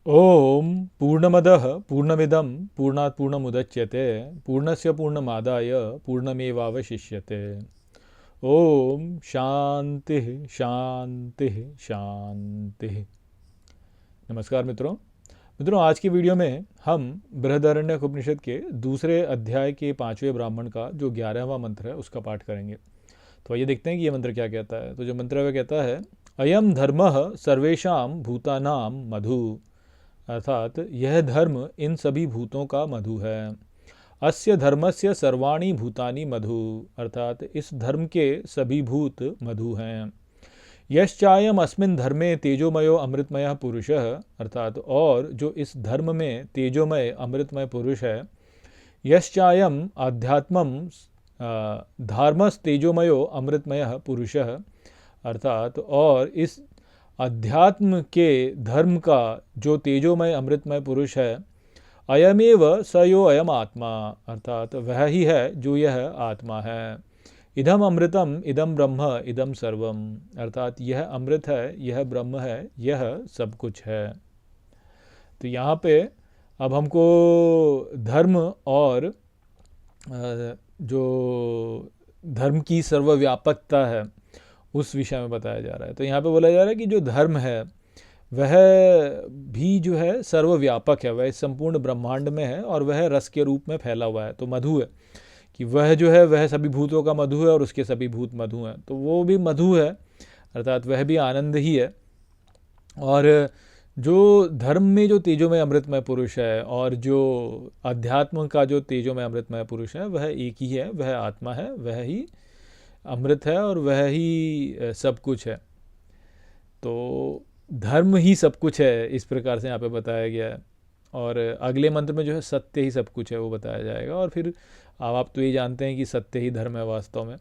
ओम पूर्णमदः पूर्णमिदं पूर्णात् पूर्णमुदच्यते पूर्णस्य पूर्णमादाय पूर्णमेवावशिष्यते। ओम शांति शांति शांति। नमस्कार मित्रों। आज की वीडियो में हम बृहदारण्यक उपनिषद के दूसरे अध्याय के 5वें ब्राह्मण का जो 11वां मंत्र है उसका पाठ करेंगे। तो आइए देखते हैं कि ये मंत्र क्या कहता है। तो जो मंत्र है वह कहता है, अयम धर्मः सर्वेषां भूतानां मधु, अर्थात यह धर्म इन सभी भूतों का मधु है। अस्य धर्मस्य सर्वाणि भूतानि मधु, अर्थात इस धर्म के सभी भूत मधु हैं। यश्चायम अस्मिन् धर्मे तेजोमयो अमृतमय पुरुषः, अर्थात और जो इस धर्म में तेजोमय अमृतमय पुरुष है। यश्चायम आध्यात्मम धार्मस तेजोमयो अमृतमय पुरुषः, अर्थात और इस अध्यात्म के धर्म का जो तेजोमय अमृतमय पुरुष है। अयमेव स यो अयम आत्मा, अर्थात वह ही है जो यह आत्मा है। इदम अमृतम इदम ब्रह्म इदम सर्वम, अर्थात यह अमृत है, यह ब्रह्म है, यह सब कुछ है। तो यहाँ पे अब हमको धर्म और जो धर्म की सर्वव्यापकता है उस विषय में बताया जा रहा है। तो यहाँ पे बोला जा रहा है कि जो धर्म है वह भी जो है सर्वव्यापक है, वह इस संपूर्ण ब्रह्मांड में है और वह रस के रूप में फैला हुआ है। तो मधु है कि वह जो है वह सभी भूतों का मधु है और उसके सभी भूत मधु हैं। तो वो भी मधु है, अर्थात वह भी आनंद ही है। और जो धर्म में जो तेजोमय अमृतमय पुरुष है और जो अध्यात्म का जो तेजोमय अमृतमय पुरुष है वह एक ही है, वह आत्मा है, वह ही अमृत है और वह ही सब कुछ है। तो धर्म ही सब कुछ है, इस प्रकार से यहाँ पे बताया गया है। और अगले मंत्र में जो है सत्य ही सब कुछ है वो बताया जाएगा। और फिर अब आप तो ये जानते हैं कि सत्य ही धर्म है वास्तव में,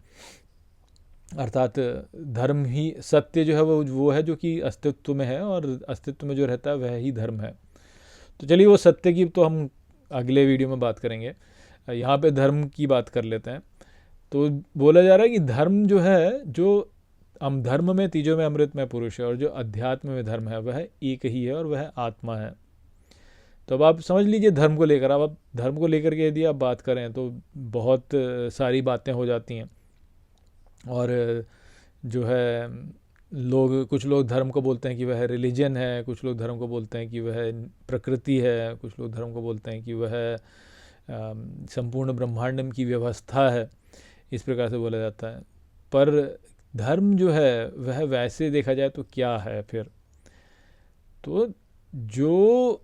अर्थात धर्म ही सत्य जो है वो है जो कि अस्तित्व में है और अस्तित्व में जो रहता है वह ही धर्म है। तो चलिए वो सत्य की तो हम अगले वीडियो में बात करेंगे, यहाँ पे धर्म की बात कर लेते हैं। तो बोला जा रहा है कि धर्म जो है, जो हम धर्म में तीजों में अमृत में पुरुष है और जो अध्यात्म में धर्म है वह एक ही है और वह आत्मा है। तो अब आप समझ लीजिए धर्म को लेकर, अब आप धर्म को लेकर के यदि आप बात करें तो बहुत सारी बातें हो जाती हैं। और जो है कुछ लोग धर्म को बोलते हैं कि वह रिलीजन है, कुछ लोग धर्म को बोलते हैं कि वह प्रकृति है, कुछ लोग धर्म को बोलते हैं कि वह संपूर्ण ब्रह्मांड की व्यवस्था है, इस प्रकार से बोला जाता है। पर धर्म जो है वह वैसे देखा जाए तो क्या है फिर? तो जो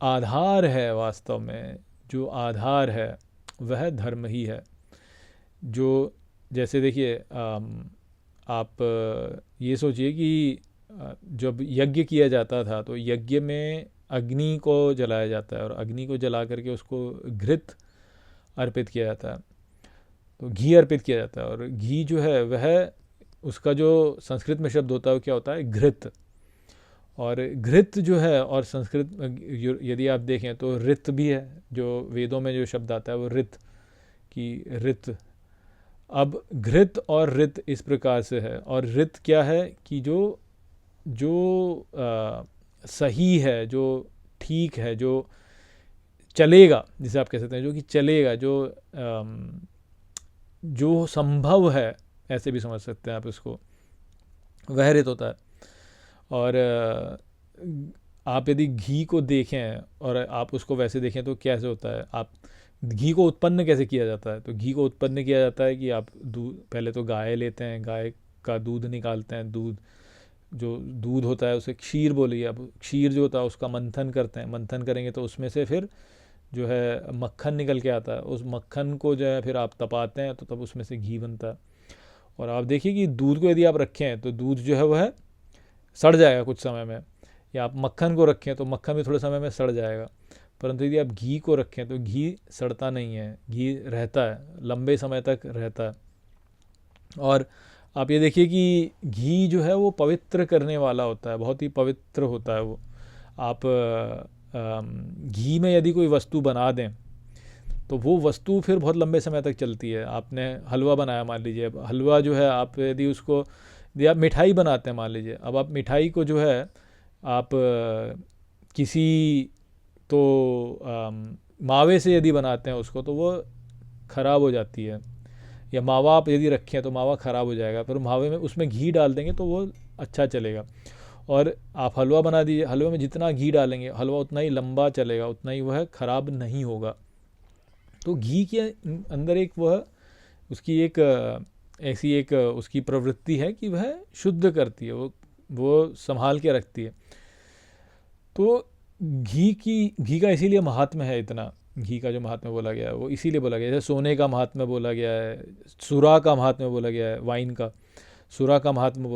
आधार है, वास्तव में जो आधार है वह धर्म ही है। जो जैसे देखिए आप ये सोचिए कि जब यज्ञ किया जाता था तो यज्ञ में अग्नि को जलाया जाता है और अग्नि को जला करके उसको घृत अर्पित किया जाता है, तो घी अर्पित किया जाता है। और घी जो है वह उसका जो संस्कृत में शब्द होता है वो क्या होता है? घृत। और घृत जो है, और संस्कृत यदि आप देखें तो ऋत भी है, जो वेदों में जो शब्द आता है वो ऋत की ऋत। अब घृत और ऋत इस प्रकार से है। और ऋत क्या है कि जो जो सही है, जो ठीक है, जो चलेगा, जिसे आप कह सकते हैं जो कि चलेगा, जो संभव है, ऐसे भी समझ सकते हैं आप इसको, वह ऋत होता है। और आप यदि घी को देखें और आप उसको वैसे देखें तो कैसे होता है? आप घी को उत्पन्न कैसे किया जाता है? तो घी को उत्पन्न किया जाता है कि आप दूध, पहले तो गाय लेते हैं, गाय का दूध निकालते हैं, जो दूध होता है उसे क्षीर बोलिए। अब क्षीर जो होता है उसका मंथन करते हैं, मंथन करेंगे तो उसमें से फिर जो है मक्खन निकल के आता है। उस मक्खन को जो है फिर आप तपाते हैं तो तब उसमें से घी बनता है। और आप देखिए कि दूध को यदि आप रखें तो दूध जो है वह सड़ जाएगा कुछ समय में, या आप मक्खन को रखें तो मक्खन भी थोड़े समय में सड़ जाएगा। परंतु यदि आप घी को रखें तो घी सड़ता नहीं है, घी रहता है, लंबे समय तक रहता है। और आप ये देखिए कि घी जो है वो पवित्र करने वाला होता है, बहुत ही पवित्र होता है वो। आप घी में यदि कोई वस्तु बना दें तो वो वस्तु फिर बहुत लंबे समय तक चलती है। आपने हलवा बनाया, मान लीजिए, अब हलवा जो है आप यदि उसको, यदि आप मिठाई बनाते हैं मान लीजिए, अब आप मिठाई को जो है आप किसी तो मावे से यदि बनाते हैं उसको तो वो ख़राब हो जाती है, या मावा आप यदि रखें तो मावा ख़राब हो जाएगा, पर मावे में उसमें घी डाल देंगे तो वो अच्छा चलेगा। और आप हलवा बना दीजिए, हलवे में जितना घी डालेंगे हलवा उतना ही लंबा चलेगा, उतना ही वह ख़राब नहीं होगा। तो घी के अंदर एक वह उसकी एक ऐसी एक उसकी प्रवृत्ति है कि वह शुद्ध करती है, वो संभाल के रखती है। तो घी का इसीलिए महात्म्य है इतना, घी का जो महात्म्य बोला गया है वो इसीलिए बोला गया है। जैसे सोने का महात्म्य बोला गया है, सुरा का महात्म्य बोला गया है, वाइन का सुरा का महात्म्य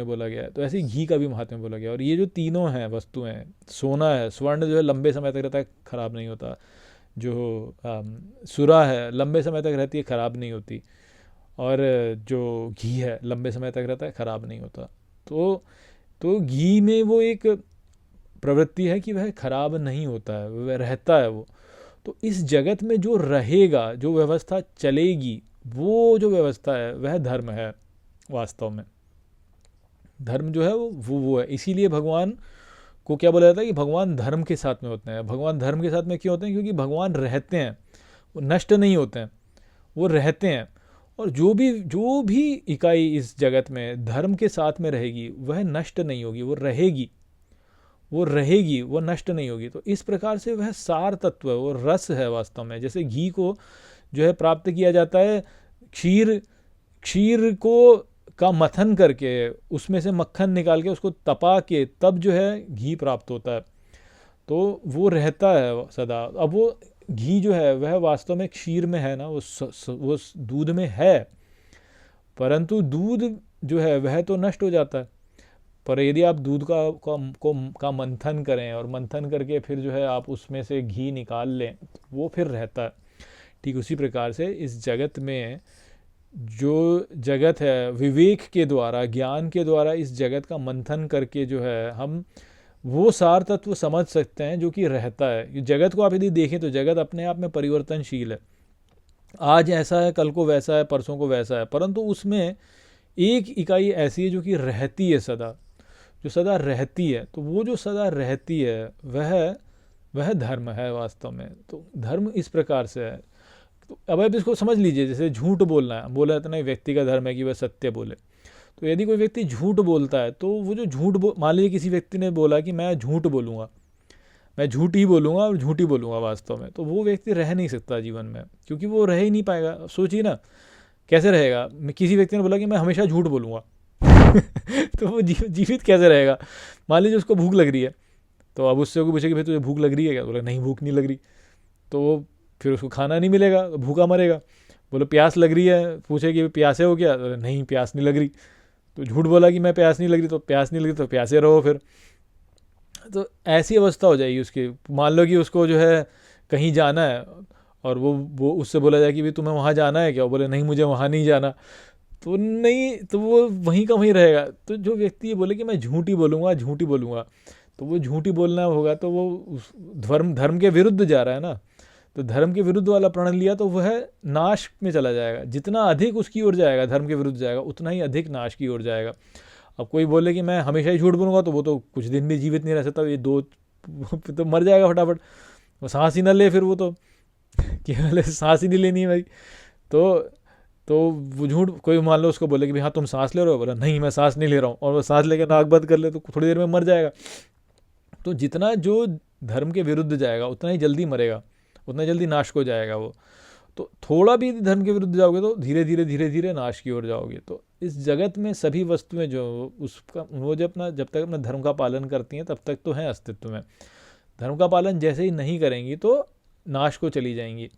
बोला गया है, तो ऐसे ही घी का भी महात्म्य बोला गया है। और ये जो तीनों हैं वस्तुएं, सोना है, स्वर्ण जो है लंबे समय तक रहता है, ख़राब नहीं होता। जो सुरा है लंबे समय तक रहती है, ख़राब नहीं होती। और जो घी है लंबे समय तक रहता है, ख़राब नहीं होता। तो घी में वो एक प्रवृत्ति है कि वह ख़राब नहीं होता है, वह रहता है वो। तो इस जगत में जो रहेगा, जो व्यवस्था चलेगी, वो जो व्यवस्था है वह धर्म है। वास्तव में धर्म जो है वो है। इसीलिए भगवान को क्या बोला जाता है कि भगवान धर्म के साथ में होते हैं। भगवान धर्म के साथ में क्यों होते हैं? क्योंकि भगवान रहते हैं, वो नष्ट नहीं होते हैं, वो रहते हैं। और जो भी इकाई इस जगत में धर्म के साथ में रहेगी वह नष्ट नहीं होगी, वो रहेगी, वो नष्ट नहीं होगी। तो इस प्रकार से वह सार तत्व है, वो रस है वास्तव में। जैसे घी को जो है प्राप्त किया जाता है क्षीर को का मथन करके, उसमें से मक्खन निकाल के उसको तपा के तब जो है घी प्राप्त होता है। तो वो रहता है सदा। अब वो घी जो है वह वास्तव में क्षीर में है ना, वो दूध में है, परंतु दूध जो है वह तो नष्ट हो जाता है। पर यदि आप दूध का मंथन करें और मंथन करके फिर जो है आप उसमें से घी निकाल लें, वो फिर रहता है। ठीक उसी प्रकार से इस जगत में जो जगत है, विवेक के द्वारा, ज्ञान के द्वारा इस जगत का मंथन करके जो है हम वो सार तत्व समझ सकते हैं जो कि रहता है। जगत को आप यदि देखें तो जगत अपने आप में परिवर्तनशील है, आज ऐसा है, कल को वैसा है, परसों को वैसा है, परंतु उसमें एक इकाई ऐसी है जो कि रहती है सदा, जो सदा रहती है। तो वो जो सदा रहती है वह धर्म है वास्तव में। तो धर्म इस प्रकार से है। तो अब आप इसको समझ लीजिए, जैसे झूठ बोलना है, बोला जाता है ना व्यक्ति का धर्म है कि वह सत्य बोले। तो यदि कोई व्यक्ति झूठ बोलता है तो वो जो मान लीजिए किसी व्यक्ति ने बोला कि मैं झूठ बोलूँगा, मैं झूठ ही बोलूँगा और झूठ ही बोलूँगा वास्तव में, तो वो व्यक्ति रह नहीं सकता जीवन में, क्योंकि वो रह ही नहीं पाएगा। सोचिए ना कैसे रहेगा। किसी व्यक्ति ने बोला कि मैं हमेशा झूठ बोलूँगा तो वो जीवित कैसे रहेगा? मान लीजिए उसको भूख लग रही है, तो अब उससे कोई पूछे कि भाई तुझे भूख लग रही है क्या? बोला नहीं, भूख नहीं लग रही। तो फिर उसको खाना नहीं मिलेगा, भूखा मरेगा। बोलो प्यास लग रही है, पूछे कि प्यासे हो क्या? तो नहीं, प्यास नहीं लग रही। तो झूठ बोला कि मैं प्यास नहीं लग रही, तो प्यास नहीं लग रही तो प्यासे रहो फिर। तो ऐसी अवस्था हो जाएगी उसकी। मान लो कि उसको जो है कहीं जाना है और वो उससे बोला जाए कि भाई तुम्हें वहाँ जाना है क्या? वो बोले नहीं, मुझे वहाँ नहीं जाना। तो नहीं, तो वो वहीं का वहीं रहेगा। तो जो व्यक्ति ये बोले कि मैं झूठ ही बोलूँगा, झूठ ही बोलूँगा, तो वो झूठ ही बोलना होगा, तो वो उस धर्म के विरुद्ध जा रहा है ना। तो धर्म के विरुद्ध वाला प्रण लिया तो वह नाश में चला जाएगा। जितना अधिक उसकी ओर जाएगा, धर्म के विरुद्ध जाएगा, उतना ही अधिक नाश की ओर जाएगा। अब कोई बोले कि मैं हमेशा ही झूठ बोलूँगा, तो वो तो कुछ दिन भी जीवित नहीं रह सकता, ये दो तो मर जाएगा फटाफट, वो सांस ही न ले फिर वो तो कि सांस ही नहीं लेनी है भाई। तो वो झूठ, कोई मान लो उसको बोले कि भाई हाँ तुम सांस ले रहे हो, बोला नहीं मैं सांस नहीं ले रहा हूँ, और वो सांस लेकर नाक बंद कर ले तो थोड़ी देर में मर जाएगा। तो जितना जो धर्म के विरुद्ध जाएगा उतना ही जल्दी मरेगा, उतना जल्दी नाश को जाएगा वो। तो थोड़ा भी धर्म के विरुद्ध जाओगे तो धीरे धीरे नाश की ओर जाओगे। तो इस जगत में सभी वस्तुएं जो उसका वो जब तक अपना धर्म का पालन करती हैं तब तक तो हैं अस्तित्व में। धर्म का पालन जैसे ही नहीं करेंगी तो नाश को चली जाएंगी।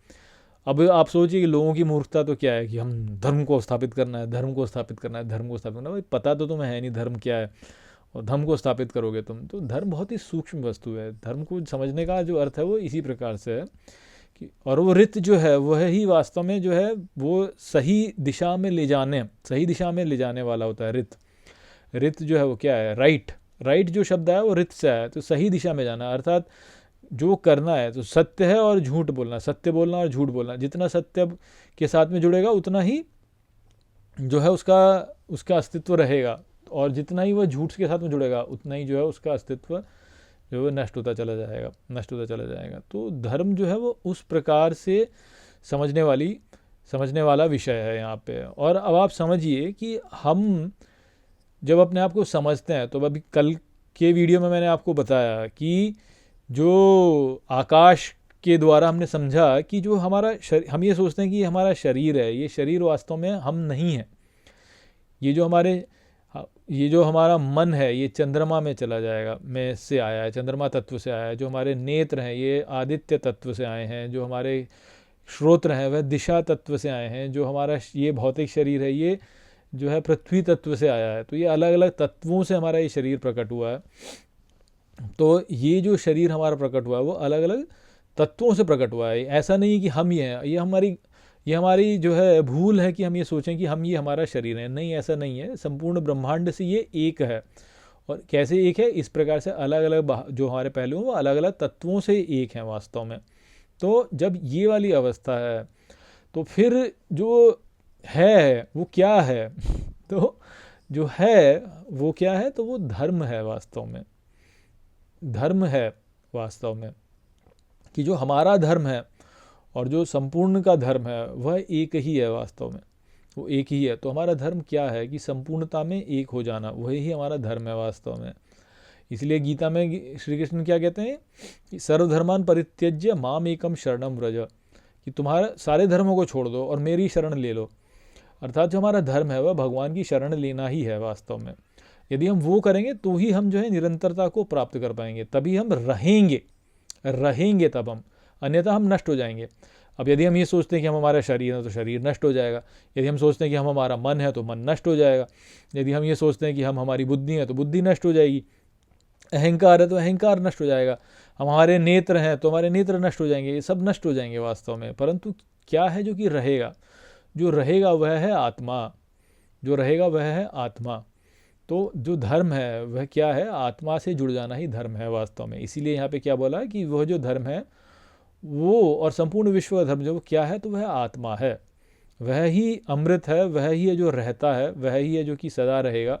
अब आप सोचिए कि लोगों की मूर्खता तो क्या है कि हम धर्म को स्थापित करना है, धर्म को स्थापित करना है, धर्म को स्थापित करना है। भाई पता तो तुम्हें है नहीं धर्म क्या है, और धर्म को स्थापित करोगे तुम। तो धर्म बहुत ही सूक्ष्म वस्तु है। धर्म को समझने का जो अर्थ है वो इसी प्रकार से है कि, और वो रित जो है वह ही वास्तव में जो है वो सही दिशा में ले जाने वाला होता है। रित जो है वो क्या है? राइट जो शब्द है वो रित से आया। तो सही दिशा में जाना अर्थात जो करना है, तो सत्य है और झूठ बोलना, सत्य बोलना और झूठ बोलना। जितना सत्य के साथ में जुड़ेगा उतना ही जो है उसका अस्तित्व रहेगा, और जितना ही वह झूठ के साथ में जुड़ेगा उतना ही जो है उसका अस्तित्व जो है नष्ट होता चला जाएगा, नष्ट होता चला जाएगा। तो धर्म जो है वो उस प्रकार से समझने वाला विषय है यहाँ पे। और अब आप समझिए कि हम जब अपने आप को समझते हैं, तो अभी कल के वीडियो में मैंने आपको बताया कि जो आकाश के द्वारा हमने समझा कि जो हमारा हम ये सोचते हैं कि ये हमारा शरीर है, ये शरीर वास्तव में हम नहीं है। ये जो हमारा मन है ये चंद्रमा में चला जाएगा, में से आया है, चंद्रमा तत्व से आया है। जो हमारे नेत्र हैं ये आदित्य तत्व से आए हैं। जो हमारे श्रोत्र हैं वह दिशा तत्व से आए हैं। जो हमारा ये भौतिक शरीर है ये जो है पृथ्वी तत्व से आया है। तो ये अलग अलग तत्वों से हमारा ये शरीर प्रकट हुआ है। तो ये जो शरीर हमारा प्रकट हुआ है वो अलग अलग तत्वों से प्रकट हुआ है। ऐसा नहीं कि हम ये हैं, ये हमारी जो है भूल है कि हम ये सोचें कि हम ये हमारा शरीर है। नहीं, ऐसा नहीं है। संपूर्ण ब्रह्मांड से ये एक है। और कैसे एक है? इस प्रकार से अलग अलग जो हमारे पहलू हैं वो अलग अलग तत्वों से एक हैं वास्तव में। तो जब ये वाली अवस्था है तो फिर जो है वो क्या है? तो जो है वो क्या है? तो वो धर्म है वास्तव में। धर्म है वास्तव में कि जो हमारा धर्म है और जो संपूर्ण का धर्म है वह एक ही है वास्तव में, वो एक ही है। तो हमारा धर्म क्या है कि संपूर्णता में एक हो जाना, वही ही हमारा धर्म है वास्तव में। इसलिए गीता में श्री कृष्ण क्या कहते हैं कि सर्वधर्मान परित्यज्य माम एकम शरणम व्रज, कि तुम्हारा सारे धर्मों को छोड़ दो और मेरी शरण ले लो। अर्थात जो हमारा धर्म है वह भगवान की शरण लेना ही है वास्तव में। यदि हम वो करेंगे तो ही हम जो है निरंतरता को प्राप्त कर पाएंगे, तभी हम रहेंगे तब हम, अन्यथा हम नष्ट हो जाएंगे। अब यदि हम ये सोचते हैं कि हम हमारा शरीर है तो शरीर नष्ट हो जाएगा। यदि हम सोचते हैं कि हम हमारा मन है तो मन नष्ट हो जाएगा। यदि हम ये सोचते हैं कि हम हमारी बुद्धि है तो बुद्धि नष्ट हो जाएगी। अहंकार है तो अहंकार नष्ट हो जाएगा। हम हमारे नेत्र हैं तो हमारे नेत्र नष्ट हो जाएंगे। ये सब नष्ट हो जाएंगे वास्तव में। परंतु क्या है जो कि रहेगा? जो रहेगा वह है आत्मा। जो रहेगा वह है आत्मा। तो जो धर्म है वह क्या है? आत्मा से जुड़ जाना ही धर्म है वास्तव में। इसीलिए यहाँ पे क्या बोला कि वह जो धर्म है वो, और संपूर्ण विश्व का धर्म जो क्या है, तो वह आत्मा है। वह ही अमृत है, वह ही है जो रहता है, वह ही है जो कि सदा रहेगा।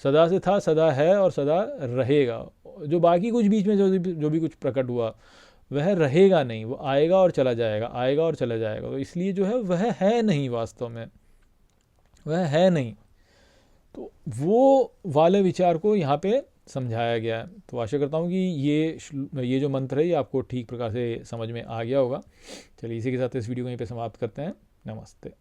सदा से था, सदा है और सदा रहेगा। जो बाकी कुछ बीच में जो भी कुछ प्रकट हुआ वह रहेगा नहीं, वो आएगा और चला जाएगा, आएगा और चला जाएगा। तो इसलिए जो है वह है नहीं वास्तव में, वह है नहीं। तो वो वाले विचार को यहाँ पे समझाया गया है। तो आशा करता हूँ कि ये जो मंत्र है ये आपको ठीक प्रकार से समझ में आ गया होगा। चलिए इसी के साथ इस वीडियो को यहीं पे समाप्त करते हैं। नमस्ते।